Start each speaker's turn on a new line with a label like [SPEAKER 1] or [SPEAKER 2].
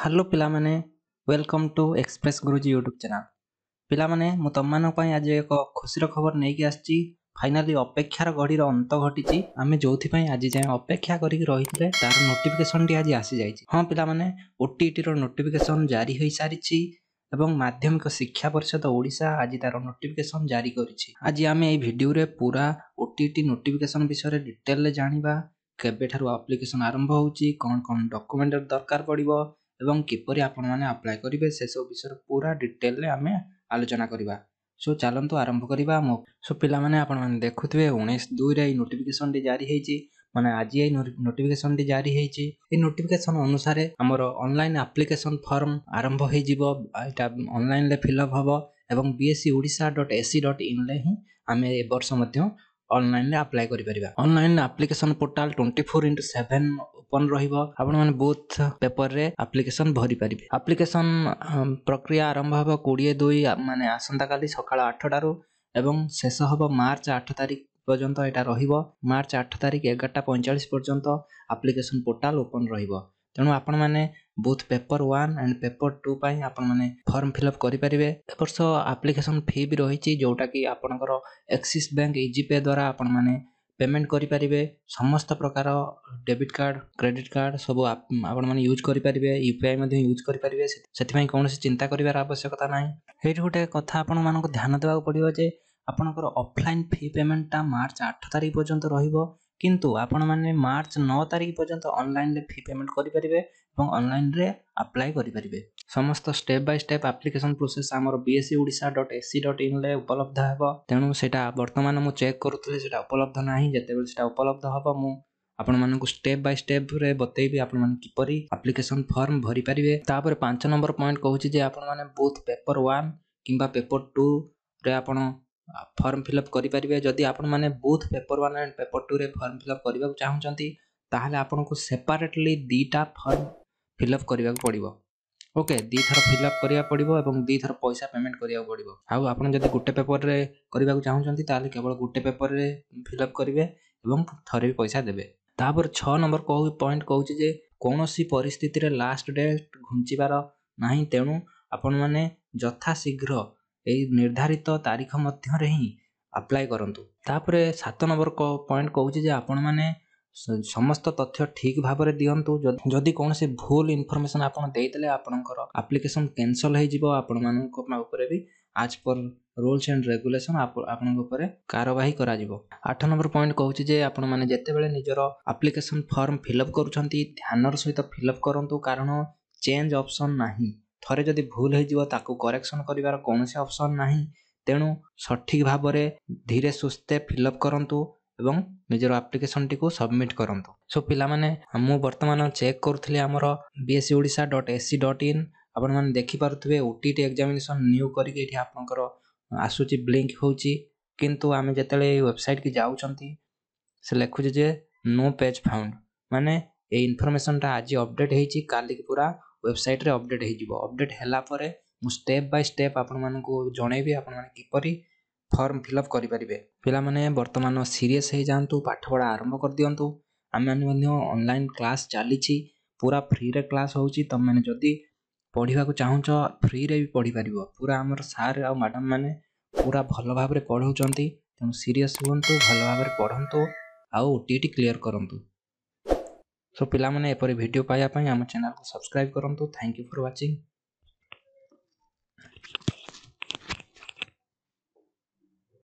[SPEAKER 1] Hello पिला माने welcome to express Guruji YouTube channel. पिला माने मु तममान पई आज एक खुशीर खबर नहीं कि आछि। फाइनली अपेक्षार घड़ीर अंत घटी आम जो आज जाए अपेक्षा करी रही तार नोटिफिकेशन टी आज आसी जाइए। हाँ पिला माने ओटीटी रो नोटिफिकेशन जारी हो सारी एवं माध्यमिक शिक्षा परिषद ओडिशा आज तार नोटिफिकेशन जारी करिछि। आज आम ए वीडियो रे पूरा ओटीटी नोटिफिकेशन विषय डिटेल रे जानिबा केबेठारु एप्लिकेशन आरंभ होउछि, कोन कोन डॉक्यूमेंट दरकार पड़िबो एवं किपरि आपण माने अप्लाई करिवे से सब विषय पूरा डिटेल रे आमे आलोचना करिबा। सो चलंतु आरंभ करिबा। सो पिला माने आपण माने देखुथबे 19/2 रे नोटिफिकेशन टी जारी हेछि, माने आज ए नोटिफिकेशन टी जारी हेछि। ए नोटिफिकेशन अनुसार हमर ऑनलाइन एप्लिकेशन फॉर्म आरंभ हे जिवो। एटा ऑनलाइन ले फिलअप हबो एवं bscodisha.ac.in ले ही आमे ए वर्ष मध्ये ऑनलाइन ले अप्लाई करि परिबा। ऑनलाइन एप्लिकेशन पोर्टल 24/7 ओपन रहिबो। आपण माने बोथ पेपर रे एप्लिकेशन भरि परिबे। एप्लिकेशन प्रक्रिया आरंभ हबो 22 माने आसंता काली सकाळ 8 टारू एवं शेष हबो मार्च 8 तारिख पर्यंत। एटा रहिबो मार्च 8 तारिख 11:45 पर्यंत एप्लिकेशन पोर्टल ओपन रहिबो। तेणु आपण माने बोथ पेपर 1 एंड पेपर 2 पई आपण माने फॉर्म फिलअप करि परिबे। ए वर्ष एप्लिकेशन फी भी रहिछि जोटा कि आपणकर एक्सिस बैंक इजी पे द्वारा आपण माने पेमेंट करि परिबे। समस्त प्रकार डेबिट कार्ड क्रेडिट कार्ड सब आपण माने यूज करि परिबे, यूपीआई मध्ये यूज करि परिबे। सेति पई कोनोसी चिंता करिवार आवश्यकता नाही। हेरि गोटे कथा आपण मानको ध्यान देबा पड़िबो जे आपणकर ऑफलाइन फी पेमेंट ता मार्च 8 तारिख पर्यंत रहिबो, किंतु आपण माने मार्च 9 तारिख पर्यंत ऑनलाइन ले फी पेमेंट करि परिबे एवं ऑनलाइन रे अप्लाई करि परिबे। समस्त step by step application process हमर bscodisha.ac.in ले उपलब्ध हेबो। तेणु सेटा वर्तमान मु चेक करूतले सेटा उपलब्ध नाही। जेतेबेले सेटा उपलब्ध हबो मु आपण मानकु स्टेप बाय स्टेप रे बतेइबी आपण माने किपरि एप्लिकेशन फॉर्म भरि परिबे। तापर 5 नंबर पॉइंट कहूची जे आपण माने बोथ पेपर 1 किंबा पेपर 2 रे आपण फॉर्म फिलअप करि परिबे। जदि आपण माने बोथ पेपर 1 एंड पेपर 2 रे फॉर्म फिलअप करिबा चाहउचंती ताहाले आपनको सेपरेटली दीटा फॉर्म फिलअप करिबा पड़िबो। ओके, दी थर फिलअप करिया पड़िबो एवं दी थर पैसा पेमेंट करिया पड़िबो। आउ आपण जदि गुटे पेपर रे करिबा चाहउचंती ताहाले केवल गुटे पेपर रे फिलअप करिवे एवं थरे भी पैसा देबे। तापर 6 नंबर पॉइंट कहूची जे कोनोसी परिस्थिति रे लास्ट डेट घुंचीबार नाही। तेणु आपण माने यथा शीघ्र ए निर्धारित तारीख मध्य रे ही अप्लाई करंतु। तापरे 7 नंबर पॉइंट कहूची जे आपण माने समस्त तथ्य ठीक भाव में दियंतु। जदि कौन से भूल इनफॉरमेशन आपण देइतले आपनकर एप्लिकेशन कैंसिल हे जिवो। आपण मानक ऊपर भी आज पर रूल्स एंड रेगुलेशन आपनक ऊपर कार्यवाही करा जिवो। 8 नंबर पॉइंट कहूची जे आपण माने जते बेले निजर एप्लिकेशन फॉर्म फिलअप करूछंती ध्यानर सहित फिलअप करंतु, कारण चेंज ऑप्शन नाही। थरे जदि भूल हे जिवो ताकू करेक्शन करिवार कोनोसी ऑप्शन नाही। तेणु सठिक भाव में धीरे सुस्ते फिलअप करंतु एवं निजर एप्लिकेशन टी को सबमिट करंतु। सो पिला माने मु वर्तमान चेक करथले हमर bscodisha.ac.in आपण माने देखि पारुथबे ओटीटी एग्जामिनेशन न्यू करी के एठी आपनकर आसुची ब्लिंक होउची, किंतु आमे जतले वेबसाइट की जाउचंती से लेखु जे नो पेज फाउंड। माने ए इन्फॉर्मेशन ता आज अपडेट हेची, काली पूरा वेबसाइट रे अपडेट हे जिवो। अपडेट हला परे मु स्टेप बाय स्टेप आपण मानकू जणेबी आपण माने किपरि फॉर्म फिलअप करि परिबे। पिला माने वर्तमान सीरियस हे जानतु, पाठ पढ़ा आरंभ कर दियंतु। आमे माने ऑनलाइन क्लास चलीछि, पूरा फ्री रे क्लास होउछि। तम माने जदि पढिबा को चाहूछ फ्री रे भी पढि परिबो। पूरा हमर सर आ मैडम माने पूरा भलो भाव रे पढौचंती। तेनु सीरियस हुंतु, भलो भाव रे पढंतु आ ओटीटी क्लियर करंतु। सो पिला माने एपरि वीडियो पाया पई हम चैनल को सब्सक्राइब करंतु। Thank you for watching.